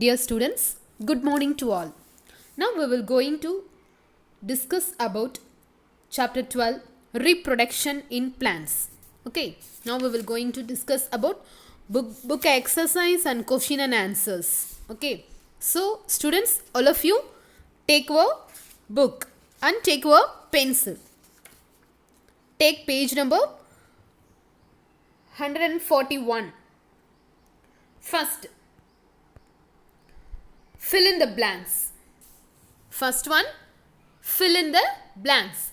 Dear students, good morning to all. Now we will going to discuss about chapter 12 reproduction in plants. Okay, now we will going to discuss about book exercise and question and answers. Okay, so students, all of you take your book and take your pencil. Take page number 141. First, fill in the blanks. First one, fill in the blanks.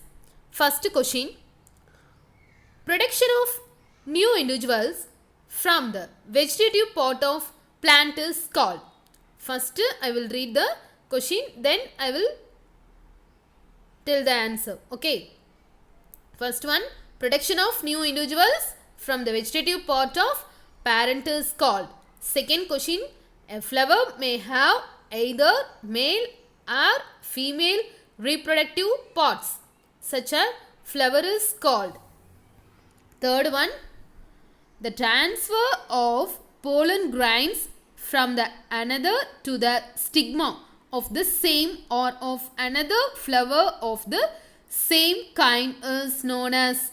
First question, production of new individuals from the vegetative part of plant is called. First, I will read the question, then I will tell the answer. Okay. First one, production of new individuals from the vegetative part of parent is called. Second question, a flower may have either male or female reproductive parts. Such a flower is called. Third one, the transfer of pollen grains from the another to the stigma of the same or of another flower of the same kind is known as.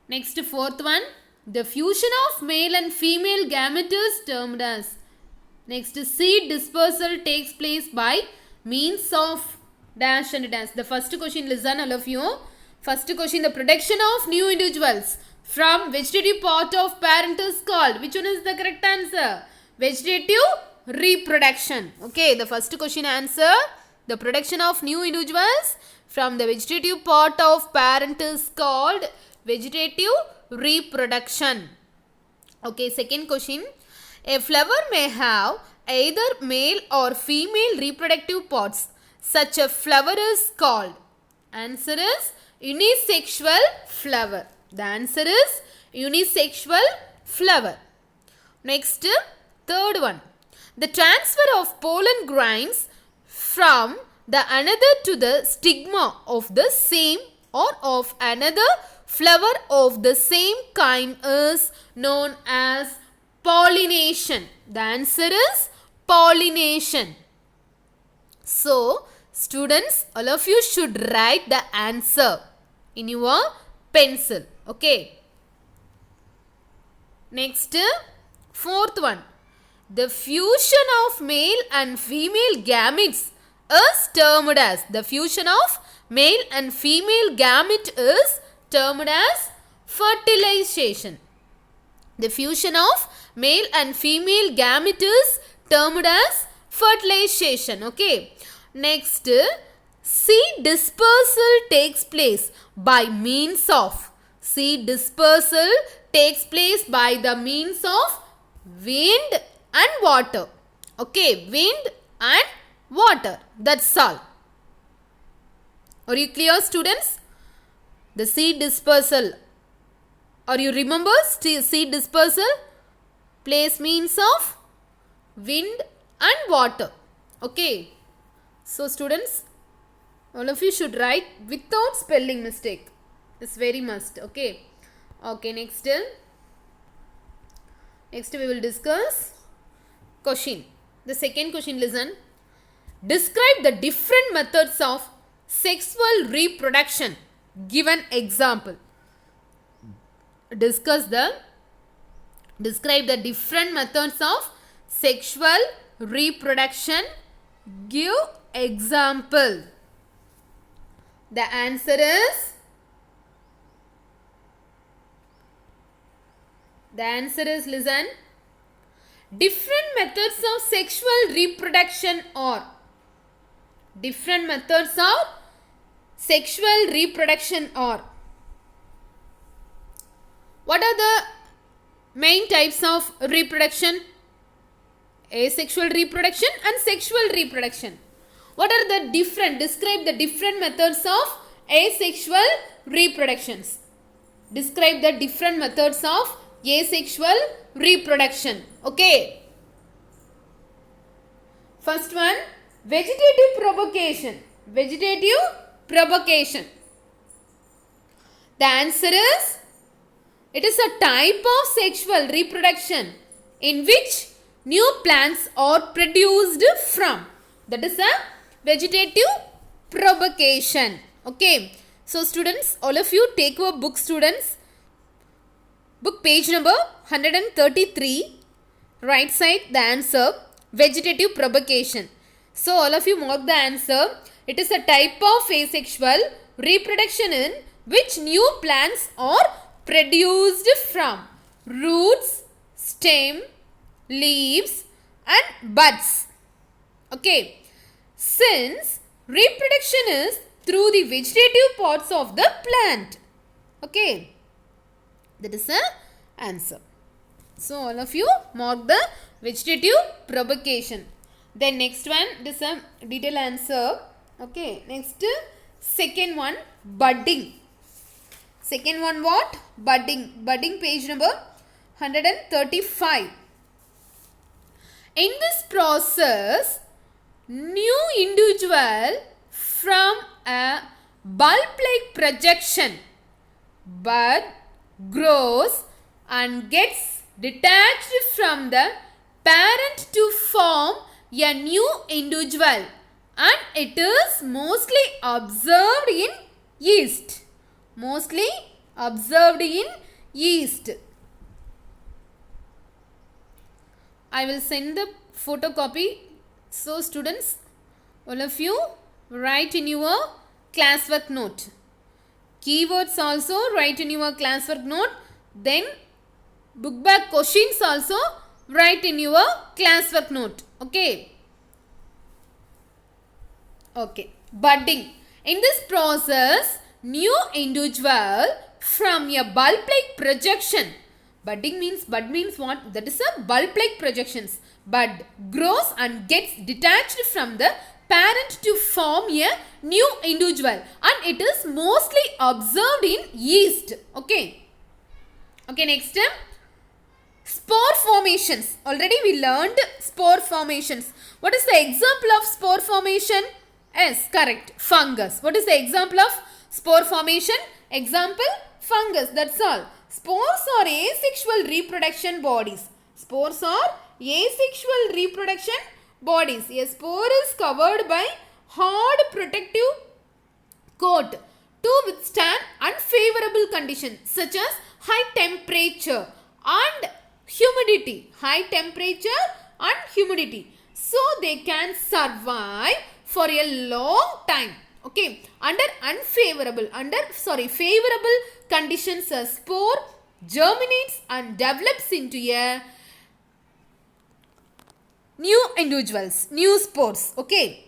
Next, fourth one, the fusion of male and female gamete is termed as. Next, seed dispersal takes place by means of dash and dash. The first question, listen all of you. First question, the production of new individuals from vegetative part of parent is called. Which one is the correct answer? Vegetative reproduction. Okay, the first question answer, the production of new individuals from the vegetative part of parent is called vegetative reproduction. Okay, second question, a flower may have either male or female reproductive parts. Such a flower is called. Answer is unisexual flower. The answer is unisexual flower. Next, third one, the transfer of pollen grains from the another to the stigma of the same or of another flower of the same kind is known as pollination. The answer is pollination. So, students, all of you should write the answer in your pencil. Okay. Next, fourth one, the fusion of male and female gametes is termed as. The fusion of male and female gamete is termed as fertilization. The fusion of male and female gamete is termed as fertilization. Okay. Next, seed dispersal takes place by means of. Seed dispersal takes place by the means of wind and water. Okay, wind and water. That's all. Are you clear, students? The seed dispersal. Or you remember seed dispersal? Place means of wind and water. Okay. So, students, all of you should write without spelling mistake. It's very must. Okay. Okay, next. Next we will discuss question. The second question, listen. Describe the different methods of sexual reproduction. Give an example. Describe the different methods of sexual reproduction. Give example. The answer is listen. Different methods of sexual reproduction are. Different methods of sexual reproduction are. What are the main types of reproduction? Asexual reproduction and sexual reproduction. What are the different? Describe the different methods of asexual reproductions. Describe the different methods of asexual reproduction. Okay. First one, vegetative propagation. Vegetative propagation. The answer is, it is a type of sexual reproduction in which new plants are produced from. That is a vegetative propagation. Okay. So students, all of you take your book, students. Book page number 133. Right side the answer, vegetative propagation. So all of you mark the answer. It is a type of asexual reproduction in which new plants are produced from roots, stem, leaves and buds. Okay. Since reproduction is through the vegetative parts of the plant. Okay. That is the answer. So all of you mark the vegetative propagation. Then next one, this is a detailed answer. Okay. Next, second one, budding. Second one what? Budding. Budding page number 135. In this process, new individual from a bulb-like projection bud grows and gets detached from the parent to form a new individual, and it is mostly observed in yeast. Mostly observed in yeast. I will send the photocopy. So students, all of you write in your classwork note. Keywords also write in your classwork note. Then book back questions also write in your classwork note. Okay. Okay. Budding. In this process, new individual from a bulb-like projection. Budding means, bud means what? That is a bulb-like projections. Bud grows and gets detached from the parent to form a new individual, and it is mostly observed in yeast. Okay. Okay, next, spore formations. Already we learned spore formations. What is the example of spore formation? Yes, correct. Fungus. What is the example of spore formation? Example, fungus. That's all. Spores are asexual reproduction bodies. Spores are asexual reproduction bodies. A spore is covered by hard protective coat to withstand unfavorable conditions such as high temperature and humidity. High temperature and humidity. So they can survive for a long time. Okay, favorable conditions, a spore germinates and develops into a new individuals, new spores. Okay.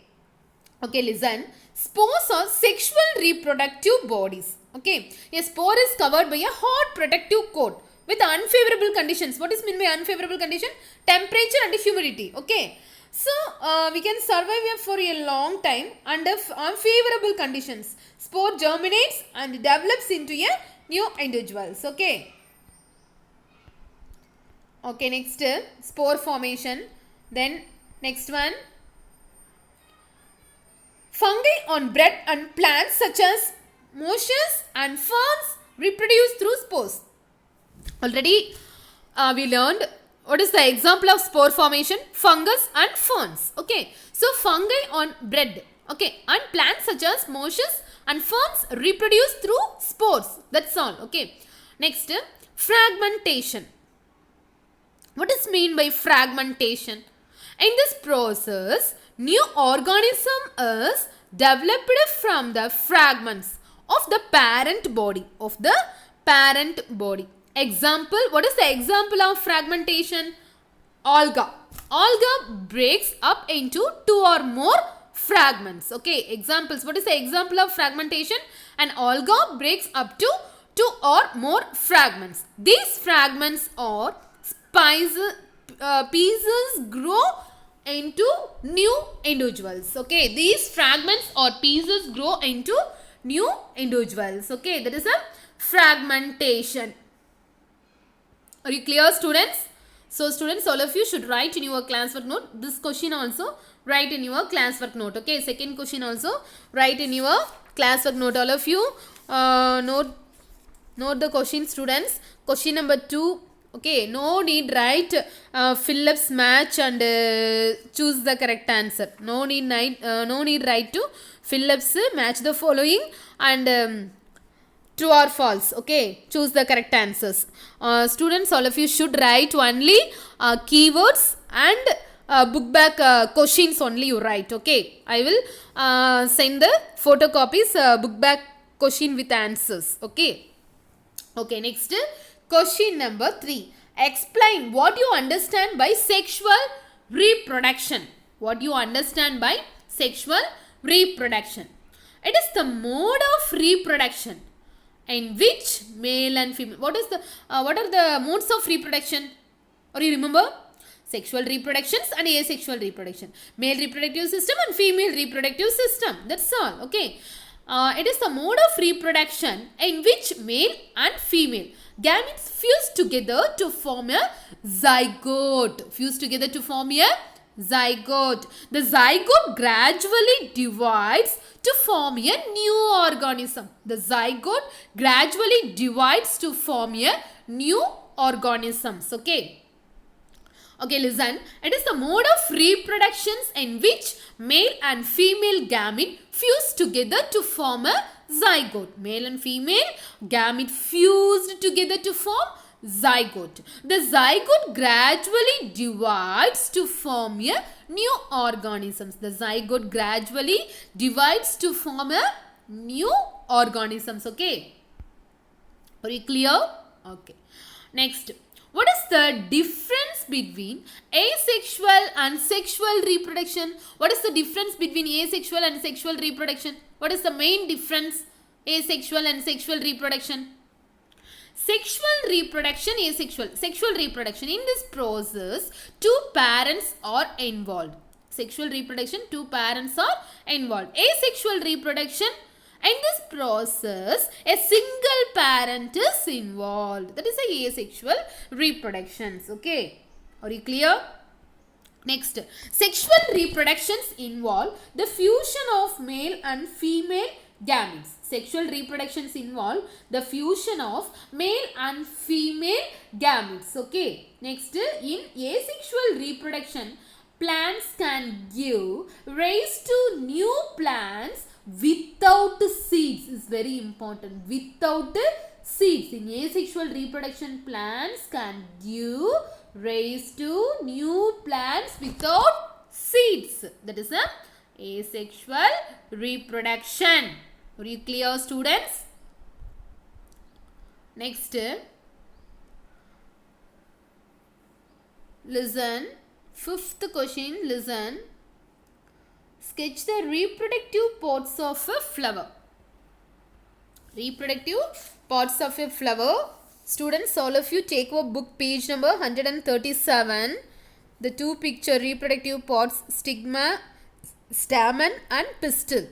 Okay, listen. Spores are sexual reproductive bodies. Okay. A spore is covered by a hot protective coat with unfavorable conditions. What is meant by unfavorable condition? Temperature and humidity. Okay. So, we can survive here for a long time under unfavorable conditions. Spore germinates and develops into a new individuals. Okay. Okay, next, spore formation. Then, next one. Fungi on bread and plants such as mosses and ferns reproduce through spores. Already, we learned what is the example of spore formation? Fungus and ferns. Okay. So, fungi on bread. Okay. And plants such as mosses and ferns reproduce through spores. That's all. Okay. Next, fragmentation. What is mean by fragmentation? In this process, new organism is developed from the fragments of the parent body. Example, what is the example of fragmentation? Alga. Alga breaks up into two or more fragments. Okay, examples. What is the example of fragmentation? An alga breaks up to two or more fragments. These fragments or pieces grow into new individuals. Okay, these fragments or pieces grow into new individuals. Okay, that is a fragmentation. Are you clear, students? So, students, all of you should write in your classwork note. This question also write in your classwork note. Okay, second question also write in your classwork note. All of you note the question, students. Question number 2. Okay, no need write Phillips match and choose the correct answer. No need write to Phillips match the following and true or false. Okay, choose the correct answers. Students, all of you should write only keywords and book back questions only you write. Okay, I will send the photocopies book back question with answers. Okay. Okay, next question number 3. Explain what you understand by sexual reproduction. What you understand by sexual reproduction. It is the mode of reproduction in which male and female. What are the modes of reproduction? Or you remember? Sexual reproductions and asexual reproduction. Male reproductive system and female reproductive system. That's all. Okay. It is the mode of reproduction in which male and female gametes fuse together to form a zygote. Fuse together to form a zygote. The zygote gradually divides to form a new organism. The zygote gradually divides to form a new organisms. Okay. Okay, listen. It is the mode of reproductions in which male and female gamete fuse together to form a zygote. Male and female gamete fused together to form zygote. The zygote gradually divides to form a new organisms. The zygote gradually divides to form a new organisms. Okay. Are you clear? Okay. Next. What is the difference between asexual and sexual reproduction? What is the difference between asexual and sexual reproduction? What is the main difference? Asexual and sexual reproduction. Sexual reproduction, asexual. Sexual reproduction. In this process, two parents are involved. Sexual reproduction, two parents are involved. Asexual reproduction, in this process, a single parent is involved. That is a asexual reproductions. Okay. Are you clear? Next, sexual reproductions involve the fusion of male and female gametes. Sexual reproductions involve the fusion of male and female gametes. Okay. Next, in asexual reproduction, plants can give rise to new plants without seeds. Is very important. Without seeds. In asexual reproduction, plants can give rise to new plants without seeds. That is a asexual reproduction. Are you clear, students? Next, listen. Fifth question, listen. Sketch the reproductive parts of a flower. Reproductive parts of a flower. Students, all of you take your book page number 137. The two picture reproductive parts, stigma, stamen and pistil.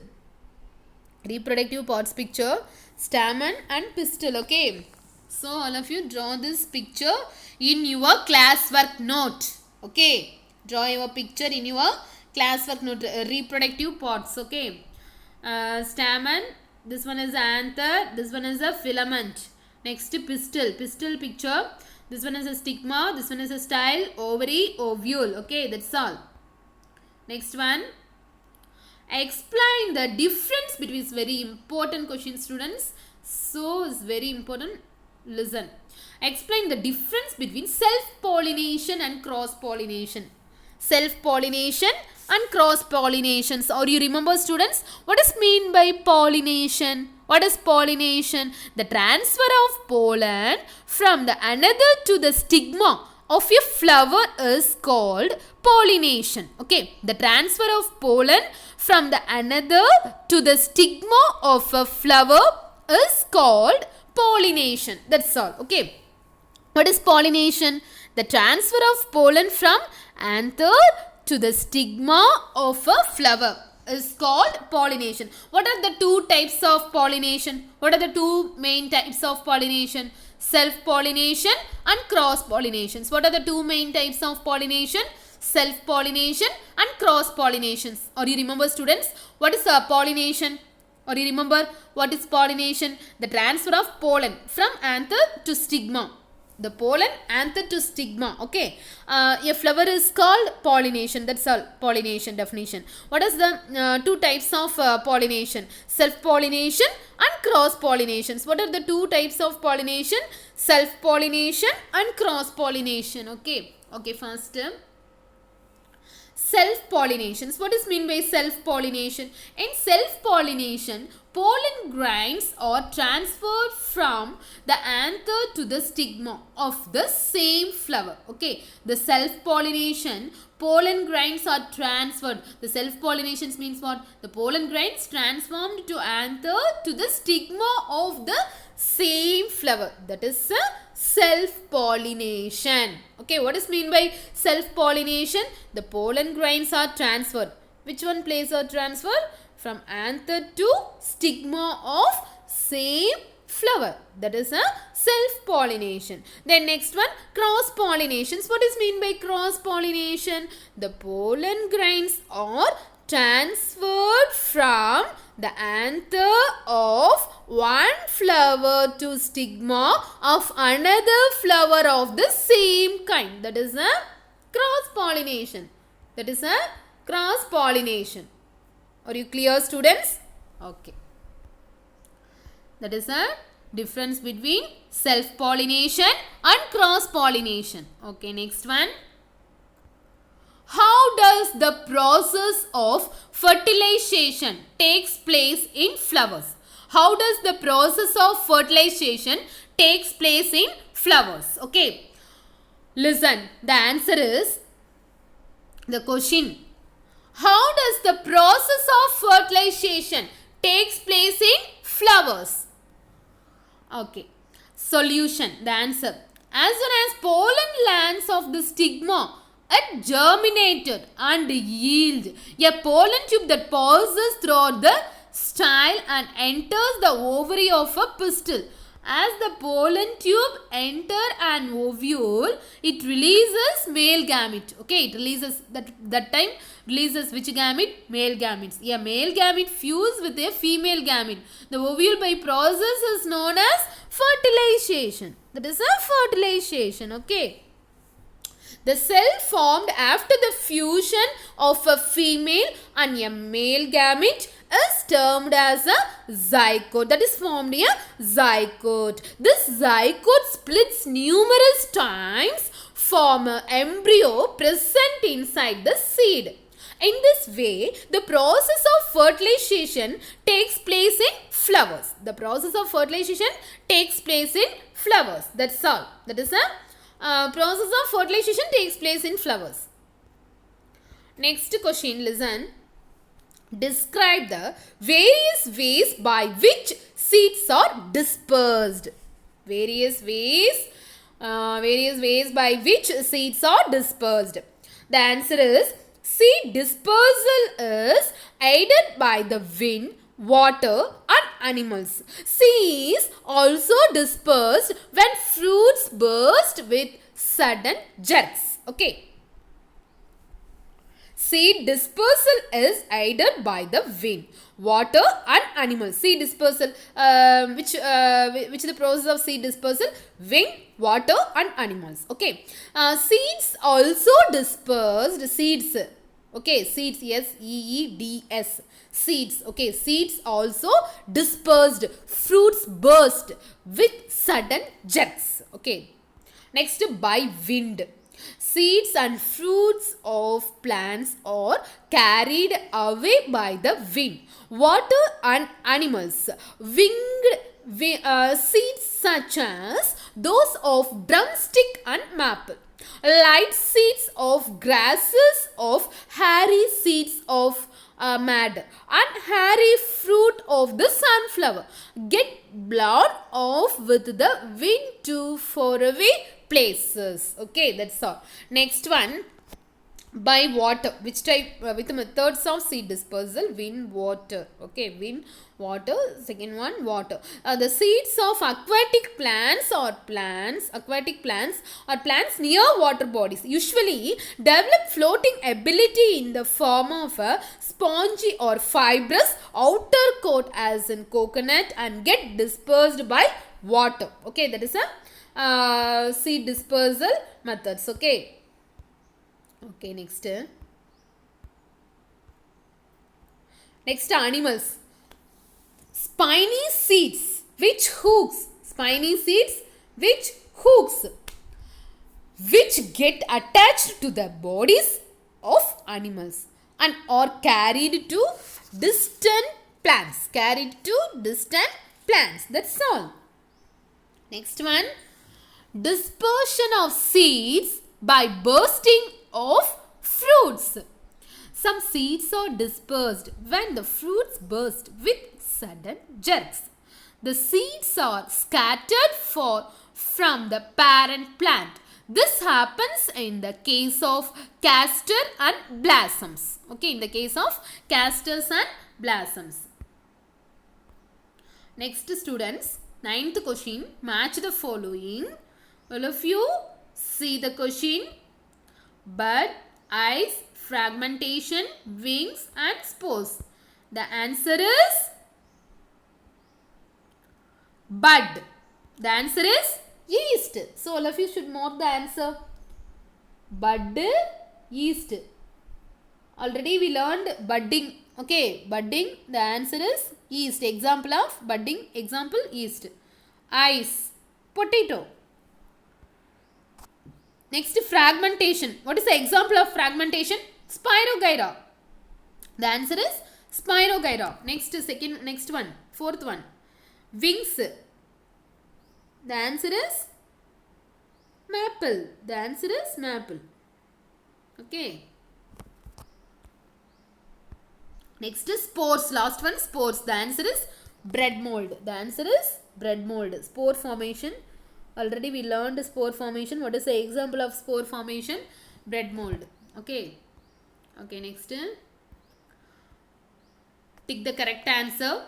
Reproductive parts picture, stamen and pistil. Okay. So, all of you draw this picture in your classwork note. Okay. Draw your picture in your classwork note. Reproductive parts. Okay. Stamen. This one is anther. This one is a filament. Next, pistil. Pistil picture. This one is a stigma. This one is a style. Ovary, ovule. Okay. That's all. Next one. Explain the difference between. It's very important question, students. So, it's very important. Listen. Explain the difference between self-pollination and cross-pollination. Self-pollination and cross-pollinations. Or you remember, students, what is mean by pollination? What is pollination? The transfer of pollen from the another to the stigma of a flower is called pollination. Okay. The transfer of pollen from the another to the stigma of a flower is called pollination. That's all. Okay. What is pollination? The transfer of pollen from anther to the stigma of a flower is called pollination. What are the two types of pollination? What are the two main types of pollination? Self-pollination and cross-pollinations. What are the two main types of pollination? Self-pollination and cross-pollinations. Or you remember, students, what is pollination? Or you remember what is pollination? The transfer of pollen from anther to stigma. The pollen anther to stigma. Okay. A flower is called pollination. That's all. Pollination definition. What is the two types of pollination? Self-pollination and cross-pollinations. What are the two types of pollination? Self-pollination and cross-pollination. Okay. Okay, first. Self-pollinations. What is mean by self-pollination? In self-pollination, pollen grains are transferred from the anther to the stigma of the same flower. Okay, the self-pollination, pollen grains are transferred. The self-pollinations means what? The pollen grains transformed to anther to the stigma of the same flower. That is a self-pollination. Okay, what is mean by self-pollination? The pollen grains are transferred. Which one place are transferred? From anther to stigma of same flower. That is a self-pollination. Then next one, cross-pollinations. What is mean by cross-pollination? The pollen grains are transferred from the anther of one flower to stigma of another flower of the same kind. That is a cross-pollination. That is a cross-pollination. Are you clear, students? Okay. That is a difference between self-pollination and cross-pollination. Okay, next one. How does the process of fertilization takes place in flowers? How does the process of fertilization takes place in flowers? Okay. Listen, the answer is the question. How does the process of fertilization takes place in flowers? Okay. Solution, the answer. As soon as pollen lands of the stigma, it germinated and yield a pollen tube that passes through the style and enters the ovary of a pistil. As the pollen tube enter an ovule, it releases male gamete. Okay, it releases that time releases which gamete? Male gametes. A male gamete fuse with a female gamete. The ovule by process is known as fertilization. That is a fertilization. Okay. The cell formed after the fusion of a female and a male gamete is termed as a zygote. That is formed a zygote. This zygote splits numerous times, form an embryo present inside the seed. In this way, the process of fertilization takes place in flowers. The process of fertilization takes place in flowers. That's all. That is a process of fertilization takes place in flowers. Next question, listen. Describe the various ways by which seeds are dispersed. Various ways by which seeds are dispersed. The answer is seed dispersal is aided by the wind, water and animals. Seeds also dispersed when fruits burst with sudden jerks. Okay. Seed dispersal is aided by the wind, water and animals. Seed dispersal, which the process of seed dispersal? Wind, water and animals. Okay. Seeds also dispersed. Seeds. Okay. Seeds. S-E-E-D-S. Seeds. Okay. Seeds also dispersed. Fruits burst with sudden jerks. Okay. Next, by wind. Seeds and fruits of plants are carried away by the wind, water and animals. Winged seeds such as those of drumstick and maple. Light seeds of grasses, of hairy seeds of mad and hairy fruit of the sunflower get blown off with the wind to faraway places. Okay, that's all. Next one, by water. Which type? With the methods of seed dispersal? Wind, water. Okay, wind, water. Second one, water. The seeds of aquatic plants or plants near water bodies usually develop floating ability in the form of a spongy or fibrous outer coat as in coconut and get dispersed by water. Okay, that is a seed dispersal methods. Okay. Okay, next. Next, animals. Spiny seeds, which hooks? Spiny seeds, which hooks? Which get attached to the bodies of animals and are carried to distant plants. Carried to distant plants. That's all. Next one. Dispersion of seeds by bursting of fruits. Some seeds are dispersed when the fruits burst with sudden jerks. The seeds are scattered from the parent plant. This happens in the case of castor and blossoms. Okay, in the case of castors and blossoms. Next, students, 9th question. Match the following. All of you see the question. Bud, eyes, fragmentation, wings and spores. The answer is bud. The answer is yeast. So all of you should note the answer. Bud, yeast. Already we learned budding. Okay, budding. The answer is yeast. Example of budding. Example, yeast. Ice, potato. Next, fragmentation. What is the example of fragmentation? Spirogyra. The answer is Spirogyra. Next one. Fourth one. Wings. The answer is maple. The answer is maple. Okay. Next is spores. Last one, spores. The answer is bread mold. The answer is bread mold. Spore formation. Already we learned spore formation. What is the example of spore formation? Bread mold. Okay. Okay, next. Tick the correct answer.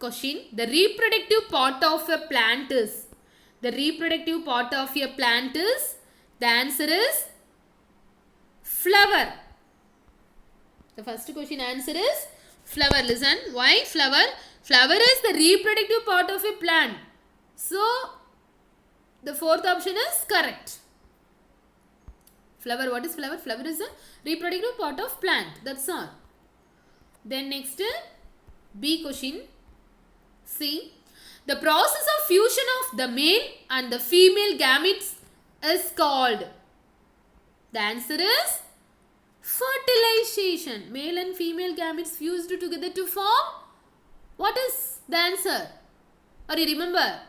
Question. The reproductive part of a plant is. The reproductive part of a plant is. The answer is flower. The first question answer is flower. Listen. Why flower? Flower is the reproductive part of a plant. So, the fourth option is correct. Flower. What is flower? Flower is a reproductive part of plant. That's all. Then next, B question. See, the process of fusion of the male and the female gametes is called. The answer is fertilization. Male and female gametes fused together to form. What is the answer? Or you remember?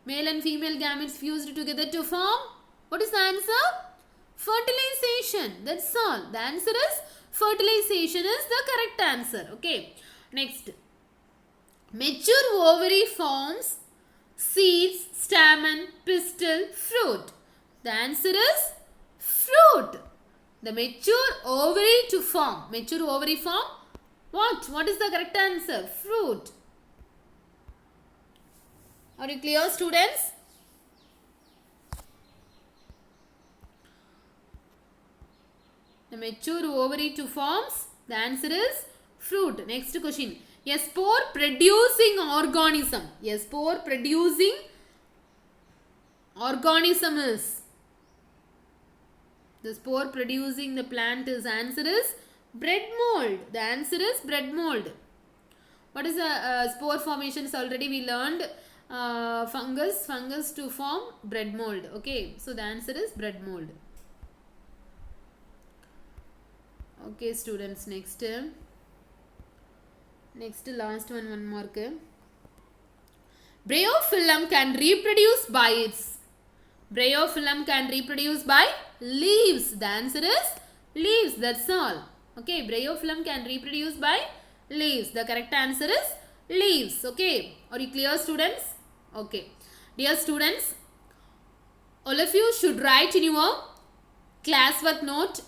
Male and female gametes fused together to form. What is the answer? Fertilization. That's all. The answer is fertilization is the correct answer. Okay. Next. Mature ovary forms seeds, stamen, pistil, fruit. The answer is fruit. The mature ovary to form. Mature ovary form. What? What is the correct answer? Fruit. Are you clear, students? The mature ovary to forms. The answer is fruit. Next question. A spore producing organism. A spore producing organism is. The spore producing the plant is. Answer is bread mold. The answer is bread mold. What is the spore formations? Already we learned fungus to form bread mold. Okay, so the answer is bread mold. Okay, students, next last one mark. Bryophyllum can reproduce by its. Bryophyllum can reproduce by leaves. The answer is leaves. That's all. Okay, Bryophyllum can reproduce by leaves. The correct answer is leaves. Okay, are you clear, students? Okay, dear students, all of you should write in your classwork note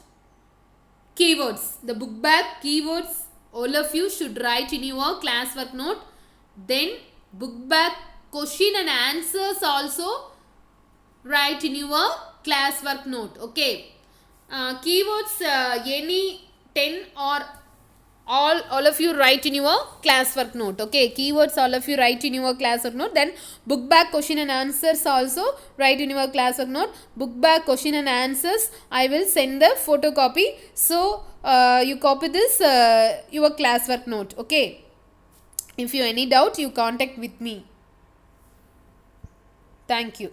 keywords. The book bag keywords. All of you should write in your classwork note. Then book bag question and answers also write in your classwork note. Okay. Keywords any 10 or all of you write in your classwork note. Okay, keywords all of you write in your classwork note. Then book back question and answers also write in your classwork note. Book back question and answers I will send the photocopy, so you copy this your classwork note. Okay, if you any doubt you contact with me. Thank you.